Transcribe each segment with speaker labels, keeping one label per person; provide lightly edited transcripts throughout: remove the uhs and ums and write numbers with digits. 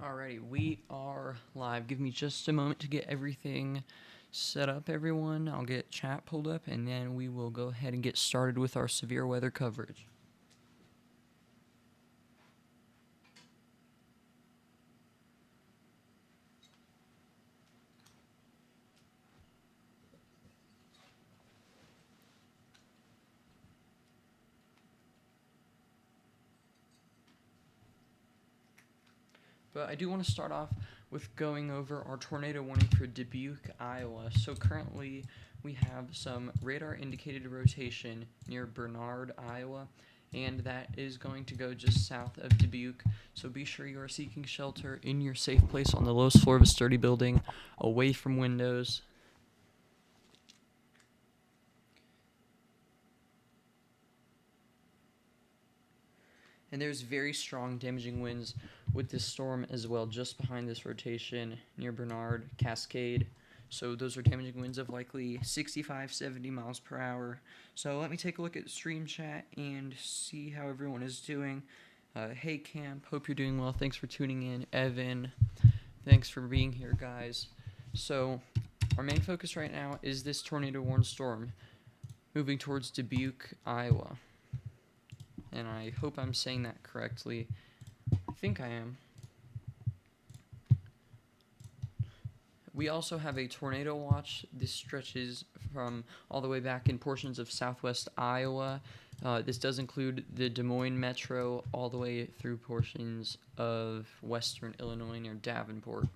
Speaker 1: Alrighty, we are live. Give me just a moment to get everything set up, everyone. I'll get chat pulled up, and then we will go ahead and get started with our severe weather coverage. But I do want to start off with going over our tornado warning for Dubuque, Iowa. So currently we have some radar indicated rotation near Bernard, Iowa, and that is going to go just south of Dubuque. So be sure you are seeking shelter in your safe place on the lowest floor of a sturdy building, away from windows. And there's very strong damaging winds with this storm as well, just behind this rotation near Bernard, Cascade. So those are damaging winds of likely 65, 70 miles per hour. So let me take a look at stream chat and see how everyone is doing. Hey Camp, hope you're doing well. Thanks for tuning in. Evan, thanks for being here, guys. So our main focus right now is this tornado warned storm moving towards Dubuque, Iowa. And I hope I'm saying that correctly. I think I am. We also have a tornado watch. This stretches from all the way back in portions of southwest Iowa. This does include the Des Moines metro all the way through portions of western Illinois near Davenport.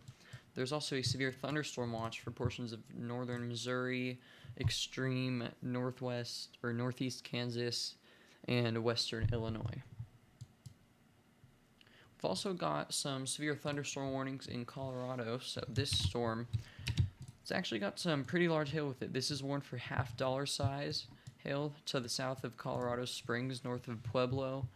Speaker 1: There's also a severe thunderstorm watch for portions of northern Missouri, extreme northwest or northeast Kansas, and western Illinois. We've also got some severe thunderstorm warnings in Colorado. So this storm, it's actually got some pretty large hail with it. This is warned for half-dollar size hail to the south of Colorado Springs, north of Pueblo.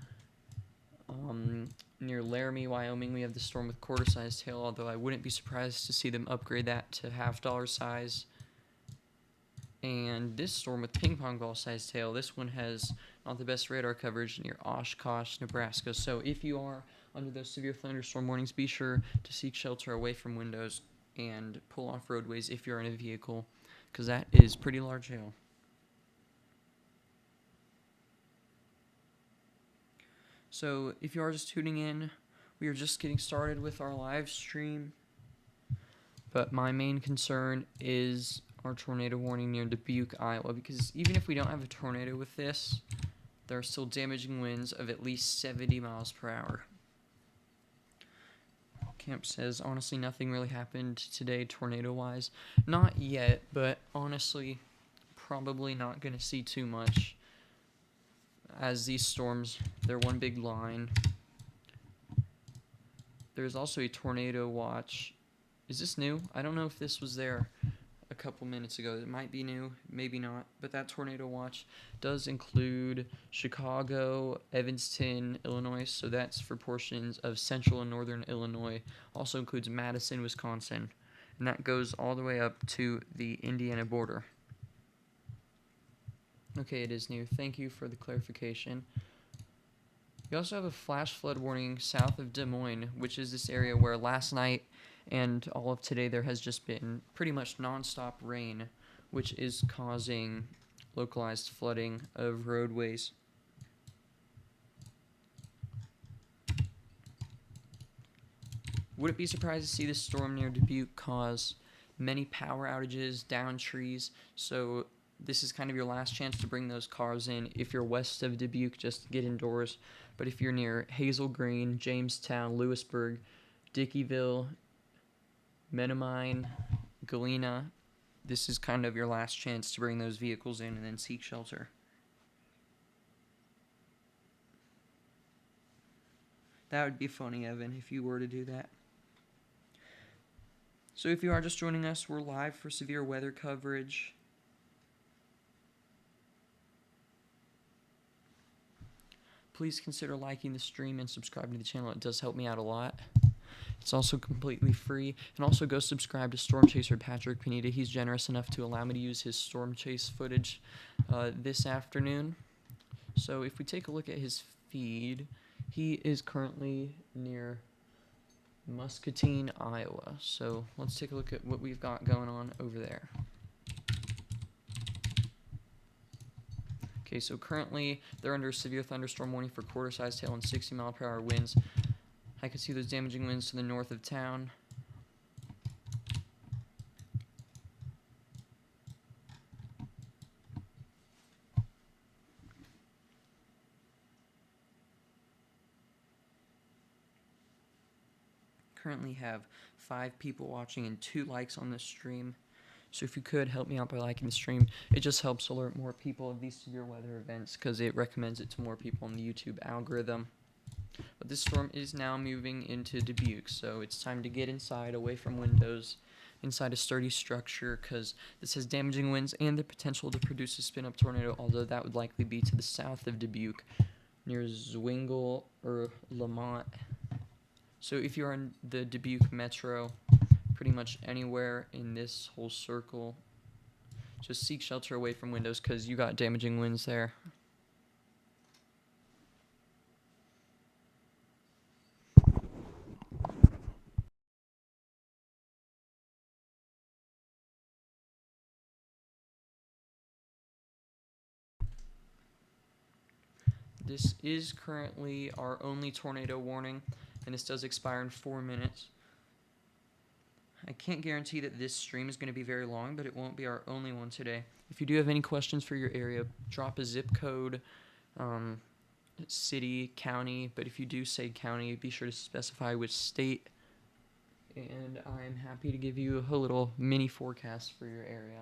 Speaker 1: Near Laramie, Wyoming, we have the storm with quarter-sized hail, although I wouldn't be surprised to see them upgrade that to half-dollar size. And this storm with ping-pong ball-sized hail, this one has not the best radar coverage near Oshkosh, Nebraska. So if you are under those severe thunderstorm warnings, be sure to seek shelter away from windows and pull off roadways if you're in a vehicle, because that is pretty large hail. So if you are just tuning in, we are just getting started with our live stream. But my main concern is our tornado warning near Dubuque, Iowa, because even if we don't have a tornado with this, there are still damaging winds of at least 70 miles per hour. Camp says, honestly, nothing really happened today tornado-wise. Not yet, but honestly, probably not going to see too much, as these storms, they're one big line. There's also a tornado watch. Is this new? I don't know if this was there a couple minutes ago. It might be new, maybe not, but that tornado watch does include Chicago, Evanston, Illinois, so that's for portions of central and northern Illinois. Also includes Madison, Wisconsin, and that goes all the way up to the Indiana border. Okay, it is new. Thank you for the clarification. We also have a flash flood warning south of Des Moines, which is this area where last night and all of today there has just been pretty much nonstop rain, which is causing localized flooding of roadways. Wouldn't be surprised to see this storm near Dubuque cause many power outages, down trees, so this is kind of your last chance to bring those cars in. If you're west of Dubuque, just get indoors. But if you're near Hazel Green, Jamestown, Lewisburg, Dickeyville, Menominee, Galena, this is kind of your last chance to bring those vehicles in and then seek shelter. That would be funny, Evan, if you were to do that. So if you are just joining us, we're live for severe weather coverage. Please consider liking the stream and subscribing to the channel. It does help me out a lot. It's also completely free. And also go subscribe to Storm Chaser Patrick Pineda. He's generous enough to allow me to use his storm chase footage this afternoon. So if we take a look at his feed, he is currently near Muscatine, Iowa. So let's take a look at what we've got going on over there. Okay, so currently they're under a severe thunderstorm warning for quarter-sized hail and 60-mile-per-hour winds. I can see those damaging winds to the north of town. Currently have 5 people watching and 2 likes on this stream. So if you could help me out by liking the stream, it just helps alert more people of these severe weather events because it recommends it to more people in the YouTube algorithm. But this storm is now moving into Dubuque, so it's time to get inside, away from windows, inside a sturdy structure, because this has damaging winds and the potential to produce a spin-up tornado, although that would likely be to the south of Dubuque, near Zwingle or Lamont. So if you're in the Dubuque metro, pretty much anywhere in this whole circle, just seek shelter away from windows because you got damaging winds there. This is currently our only tornado warning, and this does expire in 4 minutes. I can't guarantee that this stream is going to be very long, but it won't be our only one today. If you do have any questions for your area, drop a zip code, city, county, but if you do say county, be sure to specify which state, and I'm happy to give you a little mini forecast for your area.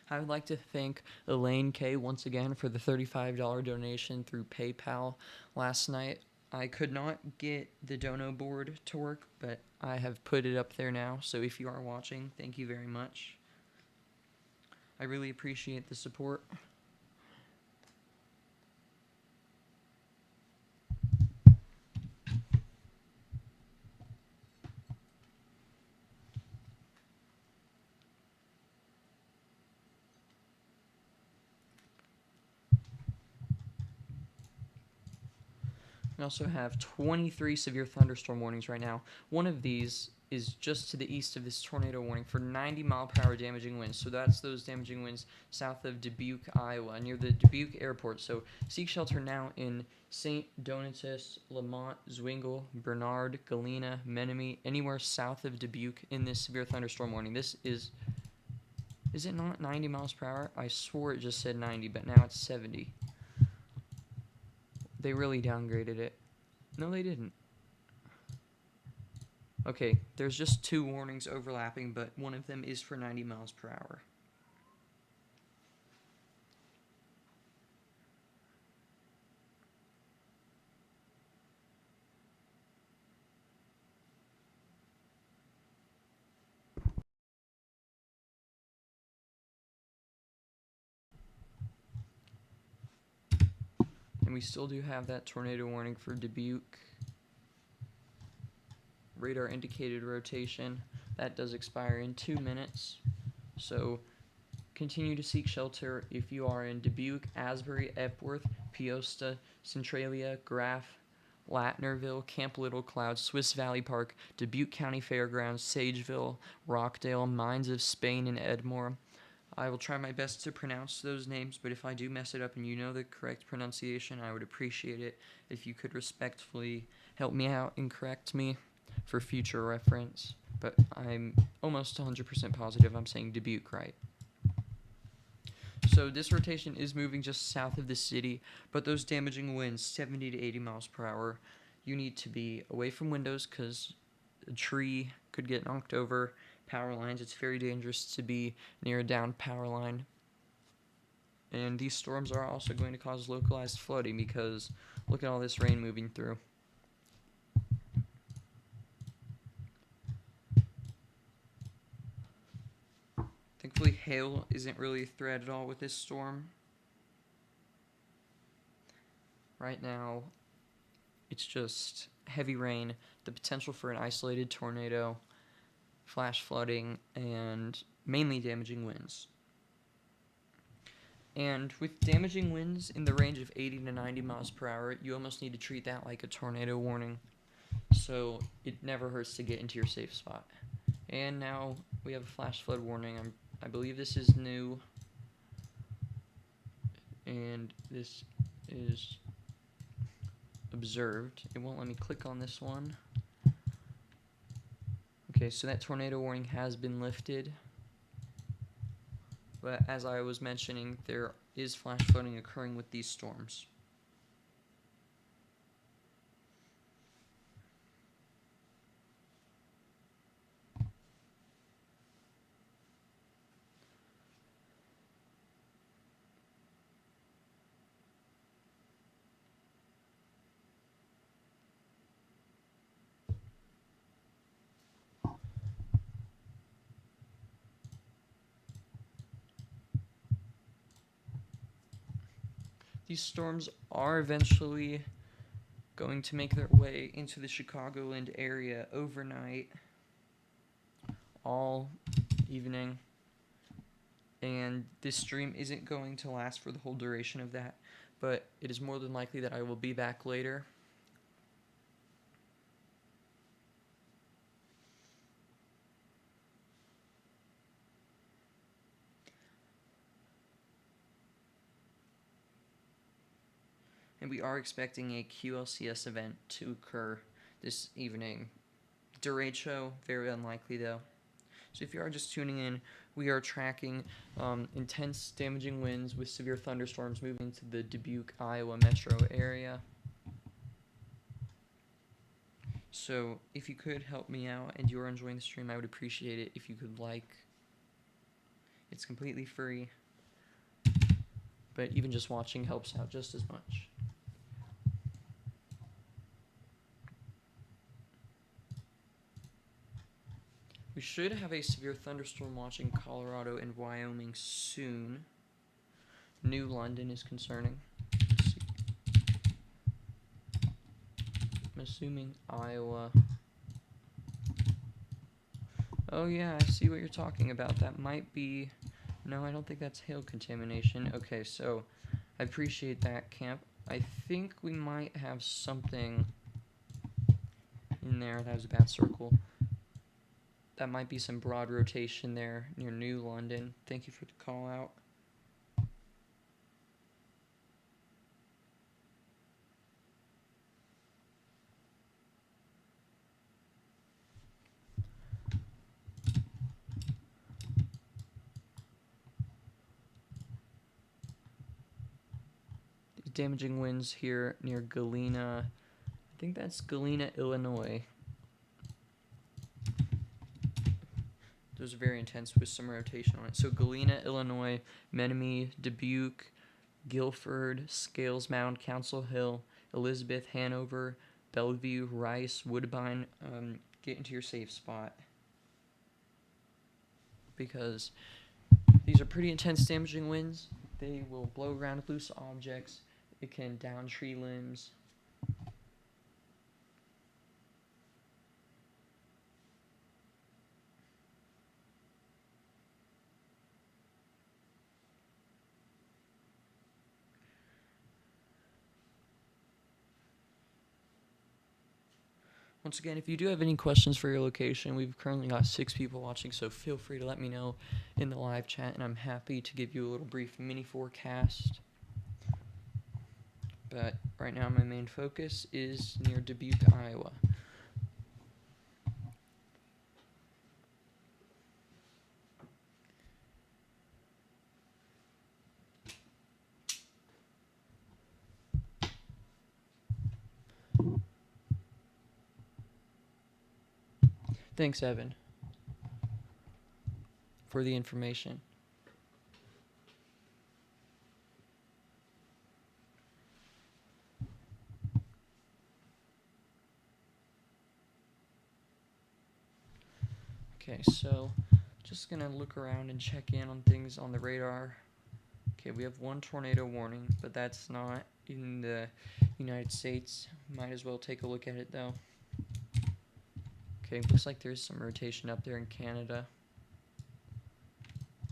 Speaker 1: I would like to thank Elaine K. once again for the $35 donation through PayPal last night. I could not get the dono board to work, but I have put it up there now, so if you are watching, thank you very much. I really appreciate the support. We also have 23 severe thunderstorm warnings right now. One of these is just to the east of this tornado warning for 90-mile-per-hour damaging winds. So that's those damaging winds south of Dubuque, Iowa, near the Dubuque airport. So seek shelter now in St. Donatus, Lamont, Zwingle, Bernard, Galena, Menominee, anywhere south of Dubuque in this severe thunderstorm warning. This is it not 90 miles per hour? I swore it just said 90, but now it's 70. They really downgraded it. No, they didn't. Okay, there's just 2 warnings overlapping, but one of them is for 90 miles per hour. And we still do have that tornado warning for Dubuque. Radar indicated rotation. That does expire in 2 minutes. So continue to seek shelter if you are in Dubuque, Asbury, Epworth, Peosta, Centralia, Graff, Latnerville, Camp Little Cloud, Swiss Valley Park, Dubuque County Fairgrounds, Sageville, Rockdale, Mines of Spain, and Edmore. I will try my best to pronounce those names, but if I do mess it up and you know the correct pronunciation, I would appreciate it if you could respectfully help me out and correct me for future reference. But I'm almost 100% positive I'm saying Dubuque right. So this rotation is moving just south of the city, but those damaging winds, 70 to 80 miles per hour, you need to be away from windows because a tree could get knocked over, power lines. It's very dangerous to be near a downed power line. And these storms are also going to cause localized flooding because look at all this rain moving through. Thankfully, hail isn't really a threat at all with this storm. Right now, it's just heavy rain, the potential for an isolated tornado, flash flooding, and mainly damaging winds. And with damaging winds in the range of 80 to 90 miles per hour, you almost need to treat that like a tornado warning. So it never hurts to get into your safe spot. And now we have a flash flood warning. I believe this is new. And this is observed. It won't let me click on this one. Okay, so that tornado warning has been lifted. But as I was mentioning, there is flash flooding occurring with these storms. These storms are eventually going to make their way into the Chicagoland area overnight, all evening, and this stream isn't going to last for the whole duration of that, but it is more than likely that I will be back later. And we are expecting a QLCS event to occur this evening. Derecho, very unlikely though. So if you are just tuning in, we are tracking intense damaging winds with severe thunderstorms moving into the Dubuque, Iowa metro area. So if you could help me out and you are enjoying the stream, I would appreciate it if you could like. It's completely free, but even just watching helps out just as much. We should have a severe thunderstorm watch in Colorado and Wyoming soon. New London is concerning. Let's see. I'm assuming Iowa. Oh yeah, I see what you're talking about. That might be... No, I don't think that's hail contamination. Okay, so I appreciate that, Camp. I think we might have something in there. That was a bad circle. That might be some broad rotation there near New London. Thank you for the call out. These damaging winds here near Galena. I think that's Galena, Illinois. Those are very intense with some rotation on it. So Galena, Illinois, Menominee, Dubuque, Guilford, Scales Mound, Council Hill, Elizabeth, Hanover, Bellevue, Rice, Woodbine. Get into your safe spot, because these are pretty intense damaging winds. They will blow around loose objects. It can down tree limbs. Once again, if you do have any questions for your location, we've currently got 6 people watching, so feel free to let me know in the live chat, and I'm happy to give you a little brief mini forecast. But right now my main focus is near Dubuque, Iowa. Thanks, Evan, for the information. Okay, so just gonna look around and check in on things on the radar. Okay, we have 1 tornado warning, but that's not in the United States. Might as well take a look at it though. Okay, looks like there's some rotation up there in Canada.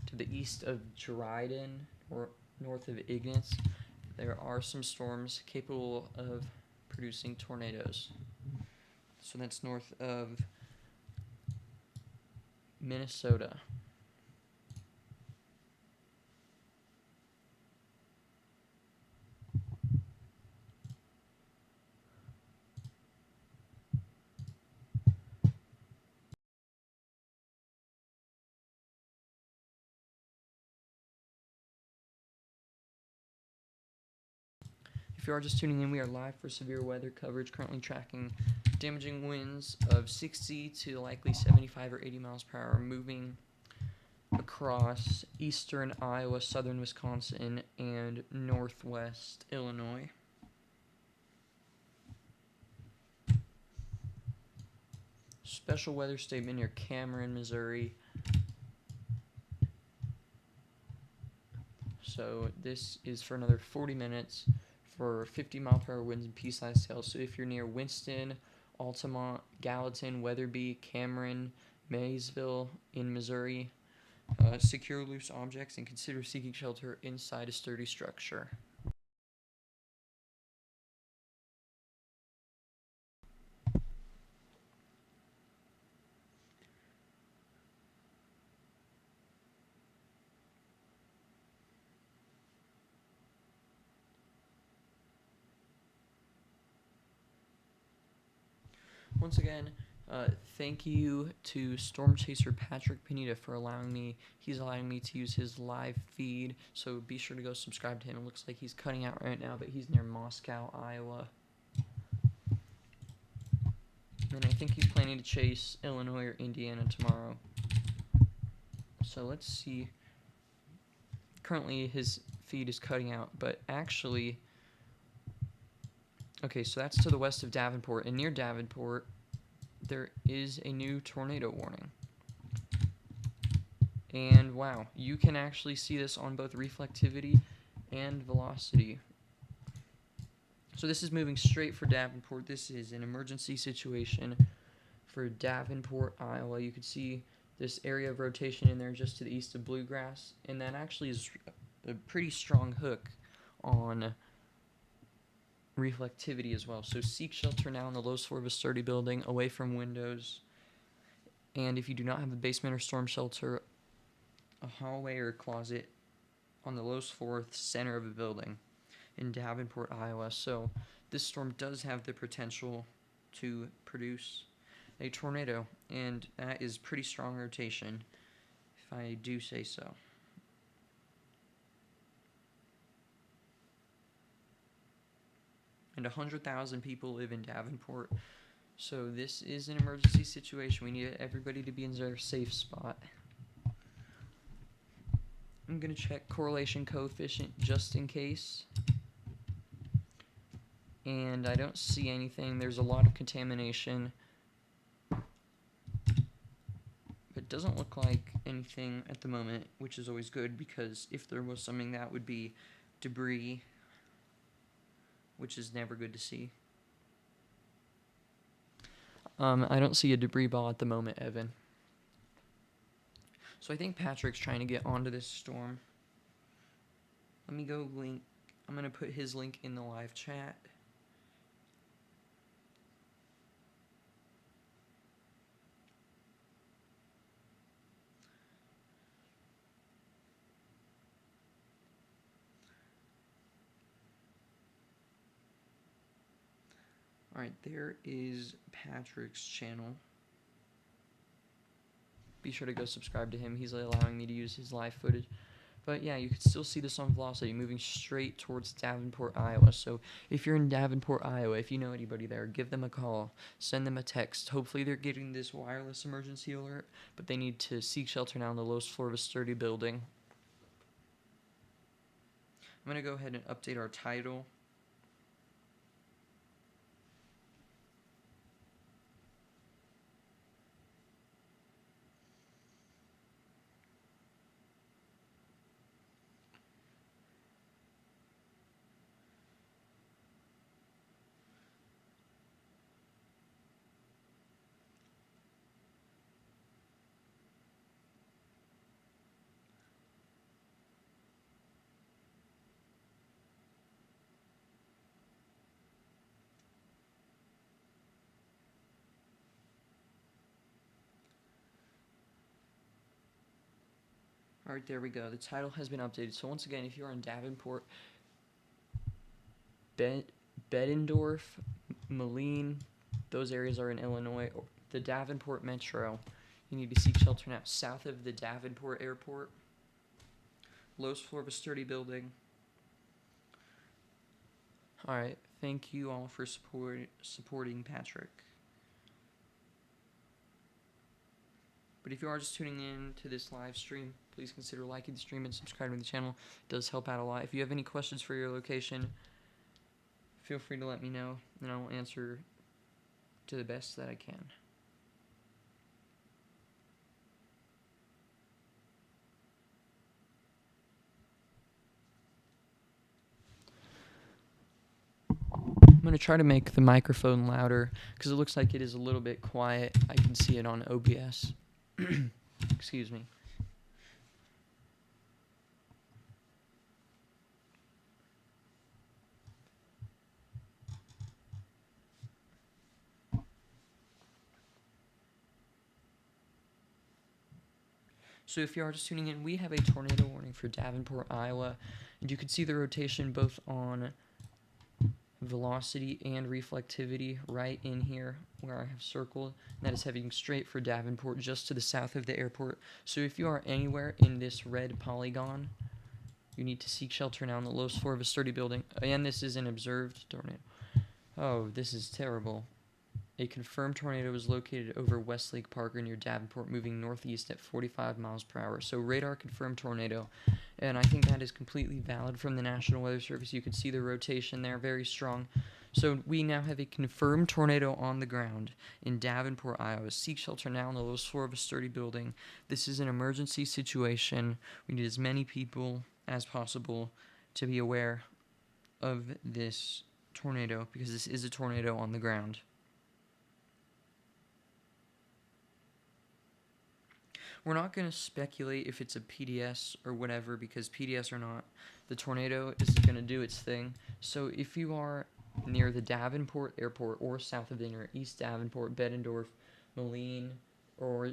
Speaker 1: To the east of Dryden, or north of Ignis, there are some storms capable of producing tornadoes. So that's north of Minnesota. If you are just tuning in, we are live for severe weather coverage, currently tracking damaging winds of 60 to likely 75 or 80 miles per hour, moving across eastern Iowa, southern Wisconsin, and northwest Illinois. Special weather statement near Cameron, Missouri. So this is for another 40 minutes for 50 mile per hour winds and pea-sized hail. So if you're near Winston, Altamont, Gallatin, Weatherby, Cameron, Maysville in Missouri, secure loose objects and consider seeking shelter inside a sturdy structure. Once again, thank you to Storm Chaser Patrick Pineda for allowing me to use his live feed. So be sure to go subscribe to him. It looks like he's cutting out right now, but he's near Moscow, Iowa. And I think he's planning to chase Illinois or Indiana tomorrow. So let's see. Currently his feed is cutting out, but actually, okay, so that's to the west of Davenport, and near Davenport there is a new tornado warning. And wow, you can actually see this on both reflectivity and velocity. So this is moving straight for Davenport. This is an emergency situation for Davenport, Iowa. You can see this area of rotation in there just to the east of Bluegrass, and that actually is a pretty strong hook on reflectivity as well. So seek shelter now on the lowest floor of a sturdy building, away from windows. And if you do not have a basement or storm shelter, a hallway or closet on the lowest floor, center of a building in Davenport, Iowa. So this storm does have the potential to produce a tornado, and that is pretty strong rotation, if I do say so. And 100,000 people live in Davenport, so this is an emergency situation. We need everybody to be in their safe spot. I'm going to check correlation coefficient just in case. And I don't see anything. There's a lot of contamination. It doesn't look like anything at the moment, which is always good, because if there was something, that would be debris, which is never good to see. I don't see a debris ball at the moment, Evan. So I think Patrick's trying to get onto this storm. Let me go link. I'm going to put his link in the live chat. Alright, there is Patrick's channel. Be sure to go subscribe to him. He's allowing me to use his live footage. But yeah, you can still see this on velocity moving straight towards Davenport, Iowa. So if you're in Davenport, Iowa, if you know anybody there, give them a call. Send them a text. Hopefully they're getting this wireless emergency alert, but they need to seek shelter now on the lowest floor of a sturdy building. I'm going to go ahead and update our title. Alright, there we go. The title has been updated. So once again, if you're in Davenport, Bettendorf, Moline, those areas are in Illinois. The Davenport Metro, you need to seek shelter now. South of the Davenport Airport, lowest floor of a sturdy building. Alright, thank you all for supporting Patrick. But if you are just tuning in to this live stream, please consider liking the stream and subscribing to the channel. It does help out a lot. If you have any questions for your location, feel free to let me know, and I will answer to the best that I can. I'm going to try to make the microphone louder because it looks like it is a little bit quiet. I can see it on OBS. Excuse me. So if you are just tuning in, we have a tornado warning for Davenport, Iowa, and you can see the rotation both on velocity and reflectivity right in here where I have circled. And that is heading straight for Davenport, just to the south of the airport. So if you are anywhere in this red polygon, you need to seek shelter now on the lowest floor of a sturdy building. And this is an observed tornado. Oh, this is terrible. A confirmed tornado is located over Westlake Park near Davenport, moving northeast at 45 miles per hour. So radar confirmed tornado, and I think that is completely valid from the National Weather Service. You can see the rotation there, very strong. So we now have a confirmed tornado on the ground in Davenport, Iowa. Seek shelter now on the lowest floor of a sturdy building. This is an emergency situation. We need as many people as possible to be aware of this tornado, because this is a tornado on the ground. We're not going to speculate if it's a PDS or whatever, because PDS or not, the tornado is going to do its thing. So if you are near the Davenport Airport or south of it, near East Davenport, Bettendorf, Moline, or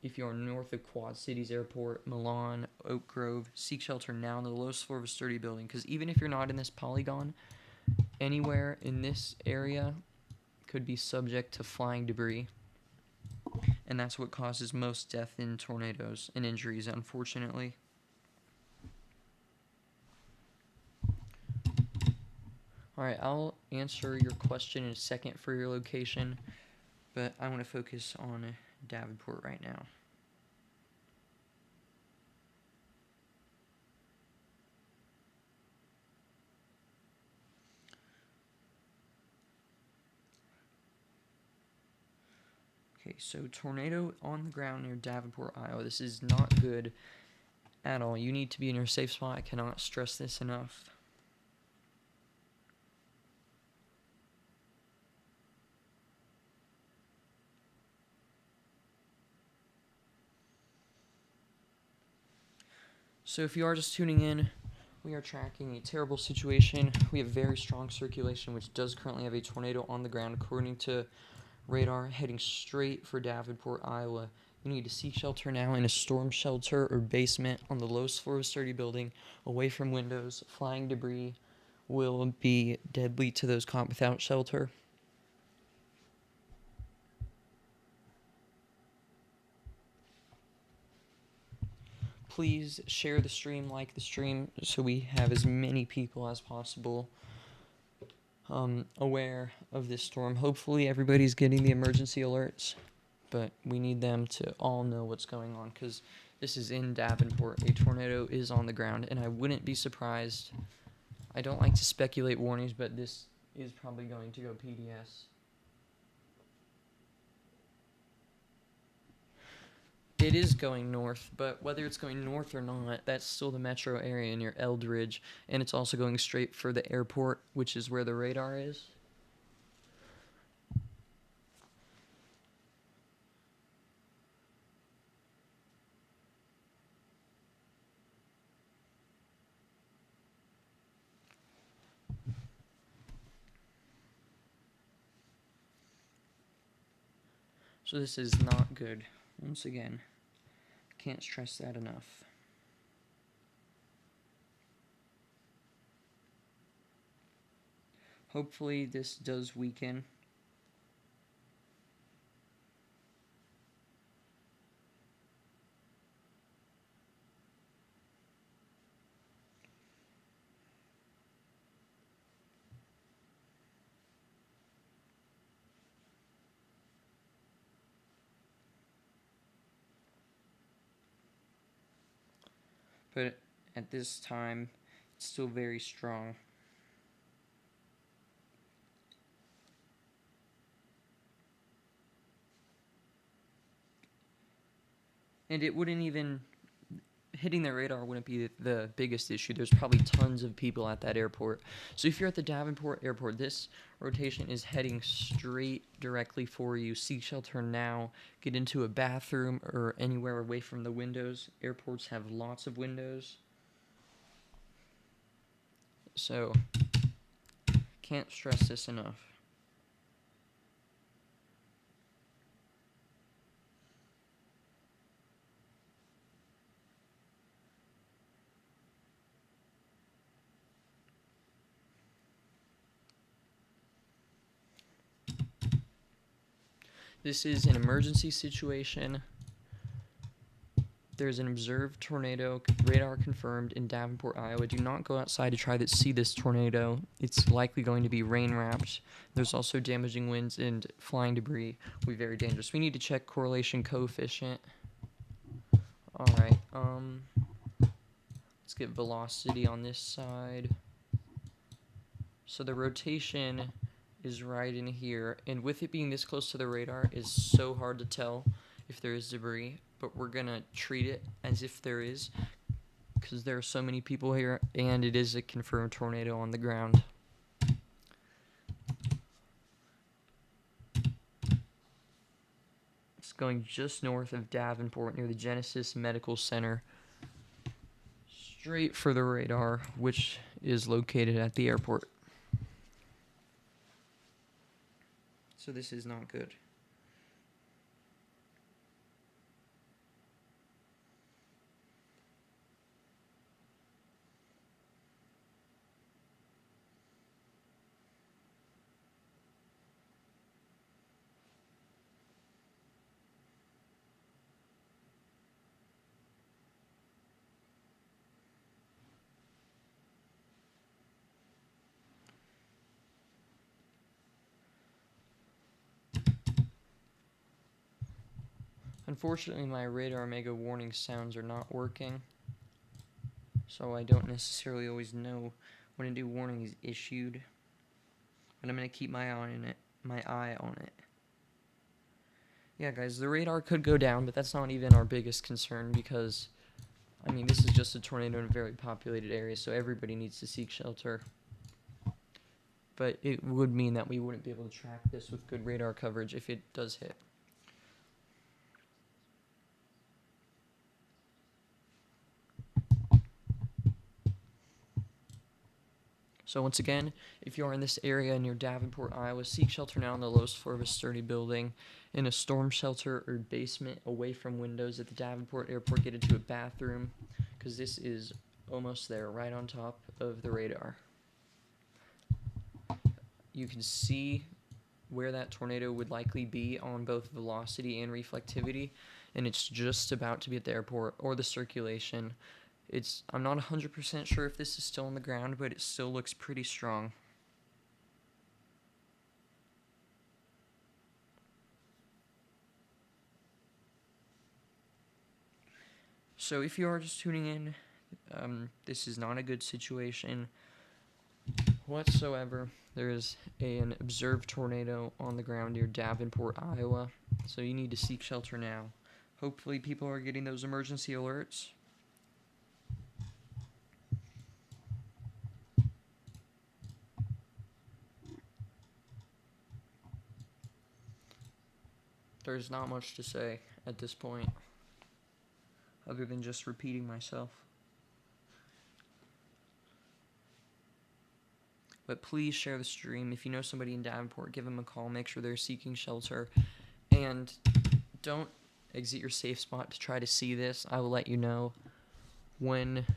Speaker 1: if you are north of Quad Cities Airport, Milan, Oak Grove, seek shelter now on the lowest floor of a sturdy building, because even if you're not in this polygon, anywhere in this area could be subject to flying debris. And that's what causes most death in tornadoes and injuries, unfortunately. Alright, I'll answer your question in a second for your location, but I want to focus on Davenport right now. Okay, so tornado on the ground near Davenport, Iowa. This is not good at all. You need to be in your safe spot. I cannot stress this enough. So if you are just tuning in, we are tracking a terrible situation. We have very strong circulation, which does currently have a tornado on the ground, according to radar, heading straight for Davenport, Iowa. You need to seek shelter now in a storm shelter or basement on the lowest floor of a sturdy building, away from windows. Flying debris will be deadly to those caught without shelter. Please share the stream, like the stream, so we have as many people as possible aware of this storm. Hopefully everybody's getting the emergency alerts, but we need them to all know what's going on, because this is in Davenport. A tornado is on the ground, and I wouldn't be surprised. I don't like to speculate warnings, but this is probably going to go PDS. It is going north, but whether it's going north or not, that's still the metro area near Eldridge, and it's also going straight for the airport, which is where the radar is. So this is not good. Once again, can't stress that enough. Hopefully this does weaken. But at this time, it's still very strong. And it wouldn't even, hitting the radar wouldn't be the biggest issue. There's probably tons of people at that airport. So if you're at the Davenport airport, this rotation is heading straight directly for you. Seek shelter now. Get into a bathroom or anywhere away from the windows. Airports have lots of windows. So, can't stress this enough. This is an emergency situation. There's an observed tornado, radar confirmed in Davenport, Iowa. Do not go outside to try to see this tornado. It's likely going to be rain-wrapped. There's also damaging winds and flying debris will be very dangerous. We need to check correlation coefficient. Alright, let's get velocity on this side. So the rotation is right in here, and with it being this close to the radar, it's so hard to tell if there is debris, but we're gonna treat it as if there is, because there are so many people here, and it is a confirmed tornado on the ground. It's going just north of Davenport near the Genesis Medical Center, straight for the radar, which is located at the airport. So this is not good. Unfortunately, my radar mega warning sounds are not working, so I don't necessarily always know when a new warning is issued, but I'm going to keep my eye on it. Yeah, guys, the radar could go down, but that's not even our biggest concern because, I mean, this is just a tornado in a very populated area, so everybody needs to seek shelter. But it would mean that we wouldn't be able to track this with good radar coverage if it does hit. So once again, if you are in this area near Davenport, Iowa, seek shelter now on the lowest floor of a sturdy building, in a storm shelter or basement away from windows at the Davenport airport. Get into a bathroom, because this is almost there, right on top of the radar. You can see where that tornado would likely be on both velocity and reflectivity, and it's just about to be at the airport or the circulation. I'm not 100% sure if this is still on the ground, but it still looks pretty strong. So if you are just tuning in, this is not a good situation whatsoever. There is an observed tornado on the ground near Davenport, Iowa, so you need to seek shelter now. Hopefully people are getting those emergency alerts. There's not much to say at this point, other than just repeating myself. But please share the stream. If you know somebody in Davenport, give them a call. Make sure they're seeking shelter. And don't exit your safe spot to try to see this. I will let you know when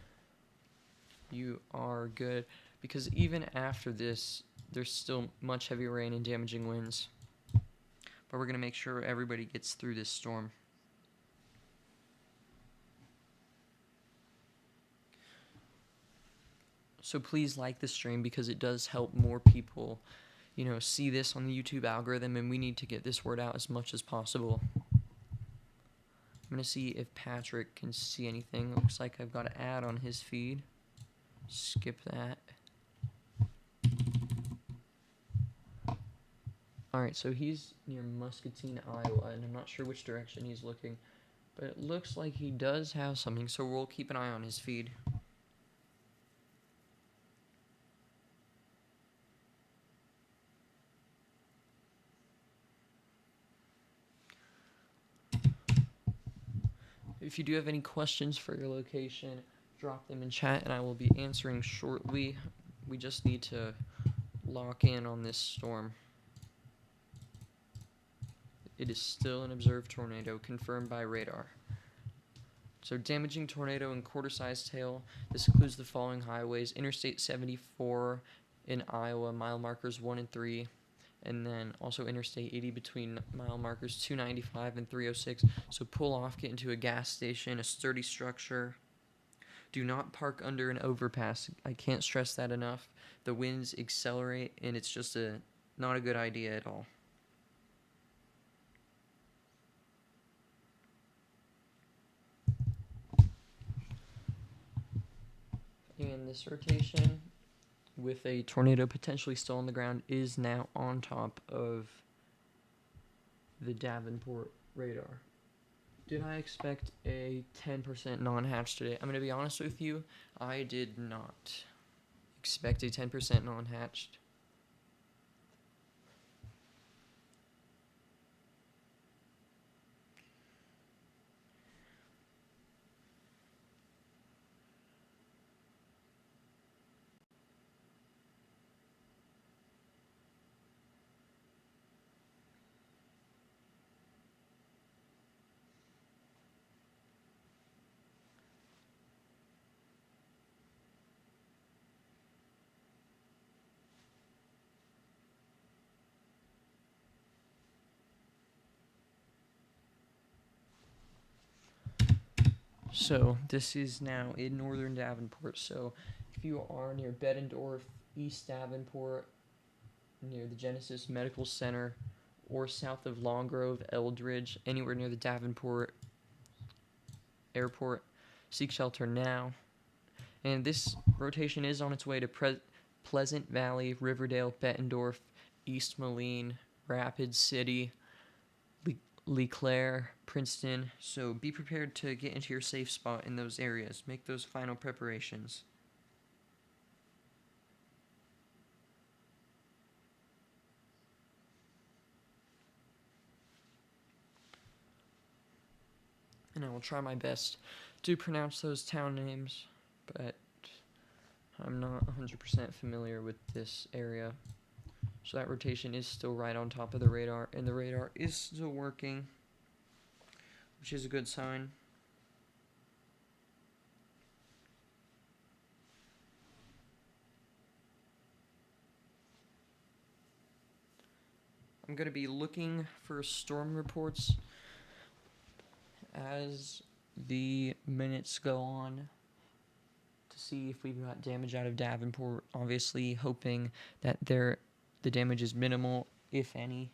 Speaker 1: you are good. Because even after this there's still much heavy rain and damaging winds. But we're going to make sure everybody gets through this storm. So please like the stream because it does help more people, see this on the YouTube algorithm, and we need to get this word out as much as possible. I'm going to see if Patrick can see anything. Looks like I've got an ad on his feed. Skip that. Alright, so he's near Muscatine, Iowa, and I'm not sure which direction he's looking, but it looks like he does have something, so we'll keep an eye on his feed. If you do have any questions for your location, drop them in chat and I will be answering shortly. We just need to lock in on this storm. It is still an observed tornado, confirmed by radar. So damaging tornado and quarter-sized hail. This includes the following highways: Interstate 74 in Iowa, mile markers 1 and 3. And then also Interstate 80 between mile markers 295 and 306. So pull off, get into a gas station, a sturdy structure. Do not park under an overpass. I can't stress that enough. The winds accelerate, and it's just not a good idea at all. And this rotation, with a tornado potentially still on the ground, is now on top of the Davenport radar. Did I expect a 10% non-hatch today? I'm going to be honest with you, I did not expect a 10% non-hatched. So this is now in northern Davenport. So if you are near Bettendorf, East Davenport, near the Genesis Medical Center, or south of Long Grove, Eldridge, anywhere near the Davenport Airport, seek shelter now. And this rotation is on its way to Pleasant Valley, Riverdale, Bettendorf, East Moline, Rapid City, LeClaire, Princeton. So be prepared to get into your safe spot in those areas. Make those final preparations. And I will try my best to pronounce those town names, but I'm not 100% familiar with this area. So that rotation is still right on top of the radar, and the radar is still working, which is a good sign. I'm going to be looking for storm reports as the minutes go on to see if we've got damage out of Davenport. Obviously hoping that the damage is minimal, if any.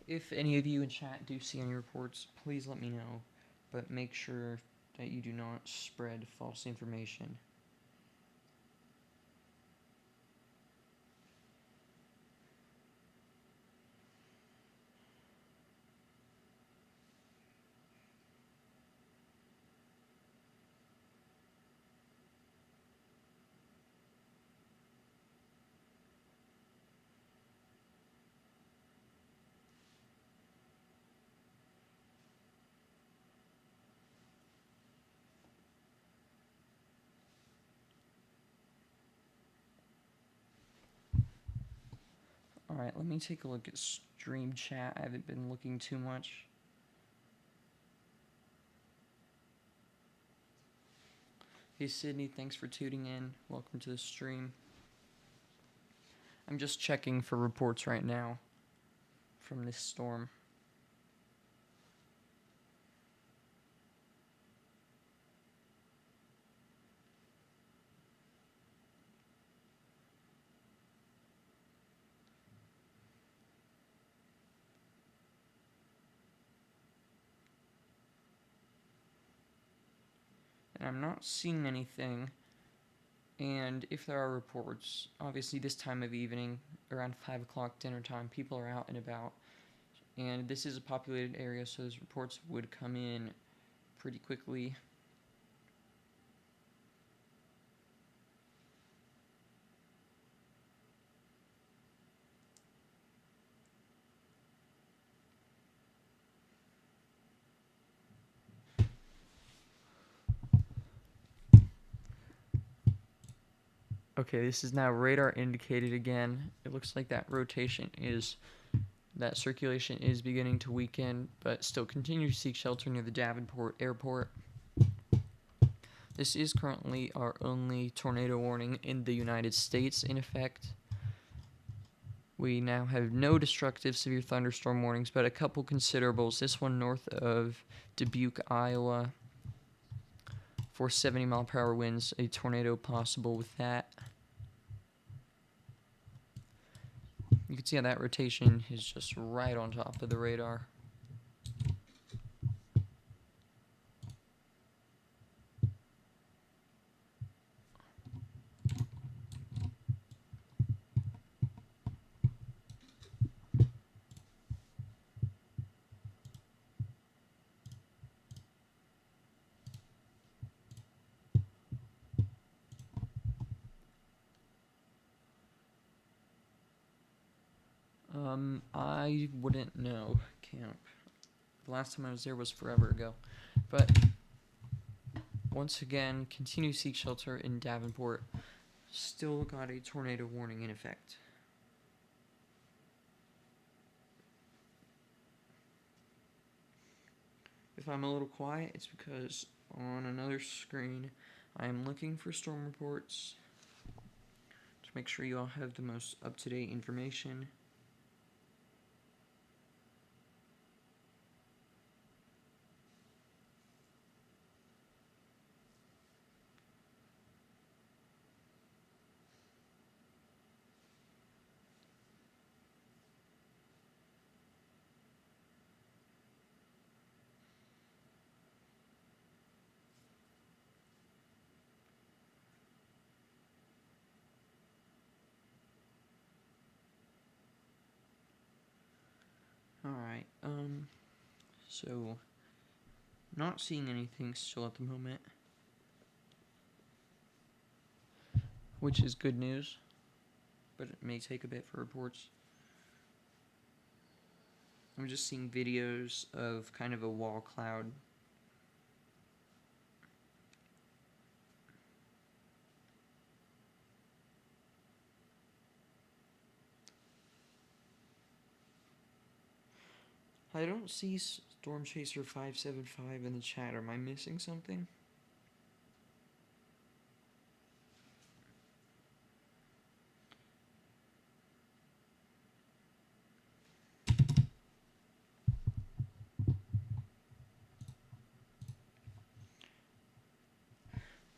Speaker 1: If any of you in chat do see any reports, please let me know, but make sure that you do not spread false information. Alright, let me take a look at stream chat. I haven't been looking too much. Hey Sydney, thanks for tuning in. Welcome to the stream. I'm just checking for reports right now from this storm. And I'm not seeing anything. And if there are reports, obviously this time of evening, around 5 o'clock dinner time, people are out and about. And this is a populated area, so those reports would come in pretty quickly. Okay, this is now radar indicated again. It looks like that circulation is beginning to weaken, but still continue to seek shelter near the Davenport airport. This is currently our only tornado warning in the United States in effect. We now have no destructive severe thunderstorm warnings, but a couple considerables. This one north of Dubuque, Iowa, for 70-mile-per-hour winds, a tornado possible with that. You can see how that rotation is just right on top of the radar. I wouldn't know, Camp. The last time I was there was forever ago. But once again, continue to seek shelter in Davenport. Still got a tornado warning in effect. If I'm a little quiet, it's because on another screen, I am looking for storm reports to make sure you all have the most up-to-date information. Alright, so, not seeing anything still at the moment, which is good news, but it may take a bit for reports. I'm just seeing videos of kind of a wall cloud. I don't see Storm Chaser 575 in the chat. Am I missing something?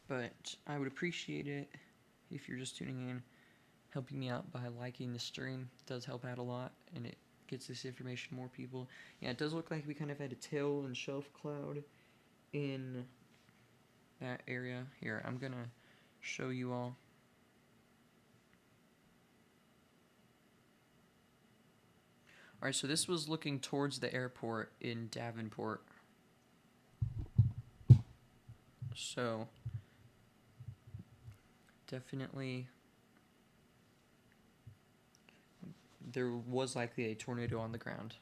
Speaker 1: But I would appreciate it if you're just tuning in, helping me out by liking the stream. It does help out a lot, and it gets this information to more people. Yeah, it does look like we kind of had a tail and shelf cloud in that area. Here, I'm gonna show you all. Alright, so this was looking towards the airport in Davenport. So, definitely, there was likely a tornado on the ground.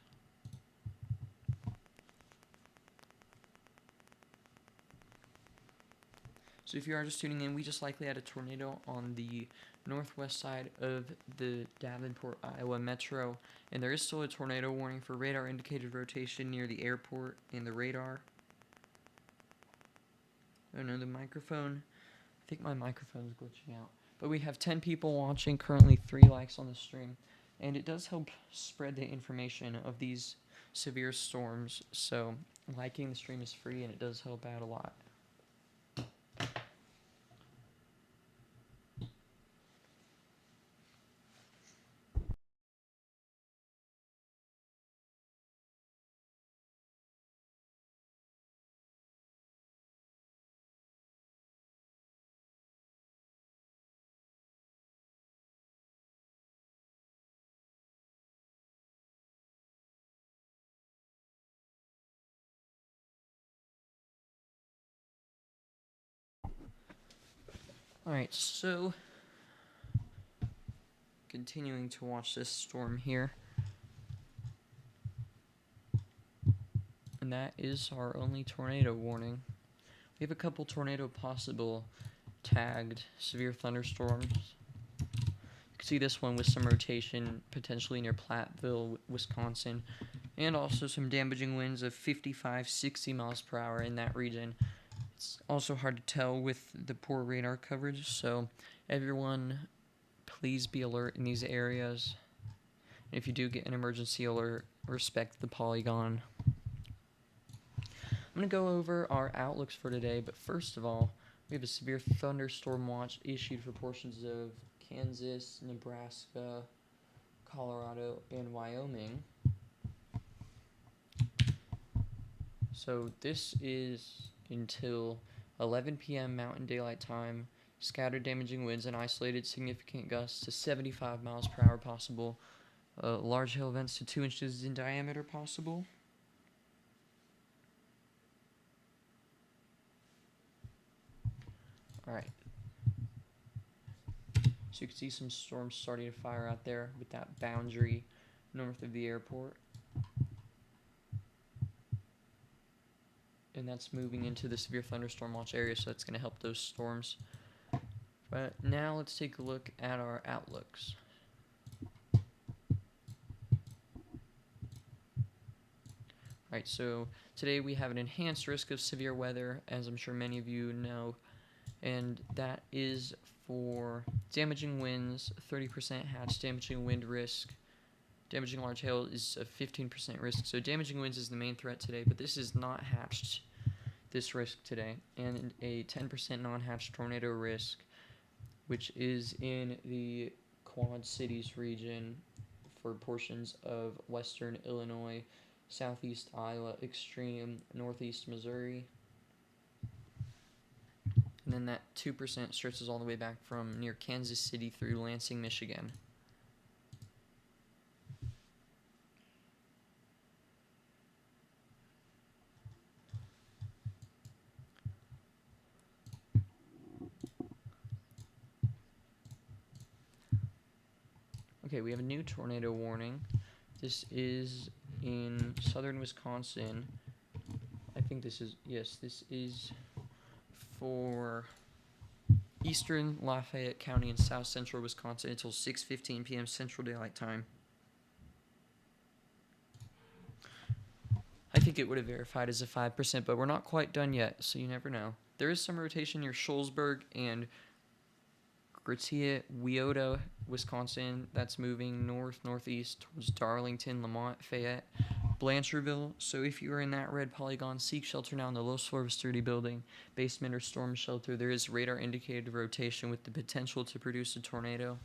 Speaker 1: So So if you are just tuning in, we just likely had a tornado on the northwest side of the Davenport, Iowa metro, and there is still a tornado warning for radar indicated rotation near the airport and the radar. Oh no, the microphone. I think my microphone's glitching out. But we have 10 people watching, currently 3 likes on the stream, and it does help spread the information of these severe storms. So liking the stream is free, and it does help out a lot. Alright, so continuing to watch this storm here. And that is our only tornado warning. We have a couple tornado possible tagged severe thunderstorms. You can see this one with some rotation potentially near Platteville, Wisconsin, and also some damaging winds of 55, 60 miles per hour in that region. It's also hard to tell with the poor radar coverage, so everyone please be alert in these areas. And if you do get an emergency alert, respect the polygon. I'm going to go over our outlooks for today, but first of all, we have a severe thunderstorm watch issued for portions of Kansas, Nebraska, Colorado, and Wyoming. So this is until 11 p.m. Mountain Daylight Time. Scattered damaging winds and isolated significant gusts to 75 miles per hour possible. Large hail events to 2 inches in diameter possible. Alright. So you can see some storms starting to fire out there with that boundary north of the airport. And that's moving into the severe thunderstorm watch area, so that's going to help those storms. But now let's take a look at our outlooks. Alright, so today we have an enhanced risk of severe weather, as I'm sure many of you know, and that is for damaging winds, 30% hatch damaging wind risk. Damaging large hail is a 15% risk, so damaging winds is the main threat today, but this is not hatched, this risk today, and a 10% non-hatched tornado risk, which is in the Quad Cities region for portions of western Illinois, southeast Iowa, extreme northeast Missouri. And then that 2% stretches all the way back from near Kansas City through Lansing, Michigan. Okay, we have a new tornado warning. This is in southern Wisconsin. I think this is, yes, this is for eastern Lafayette County and south central Wisconsin until 6:15 p.m. Central Daylight Time. I think it would have verified as a 5%, but we're not quite done yet, so you never know. There is some rotation near Shullsburg and Gratiot, Weota, Wisconsin. That's moving north-northeast towards Darlington, Lamont, Fayette, Blanchardville. So if you are in that red polygon, seek shelter now in the lowest floor of a sturdy building, basement, or storm shelter. There is radar indicated rotation with the potential to produce a tornado.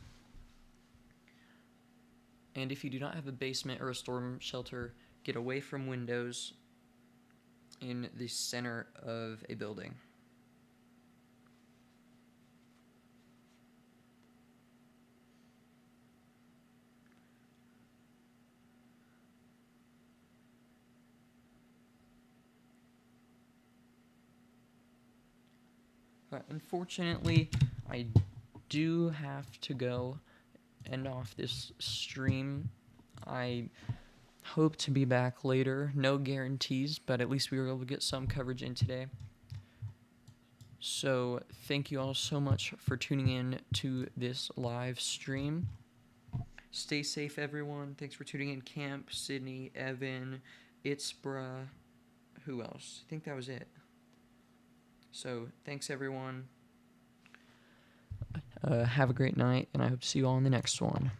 Speaker 1: And if you do not have a basement or a storm shelter, get away from windows in the center of a building. Unfortunately, I do have to go end off this stream. I hope to be back later. No guarantees, but at least we were able to get some coverage in today. So thank you all so much for tuning in to this live stream. Stay safe, everyone. Thanks for tuning in. Camp, Sydney, Evan, Itzbra. Who else? I think that was it. So thanks, everyone. Have a great night, and I hope to see you all in the next one.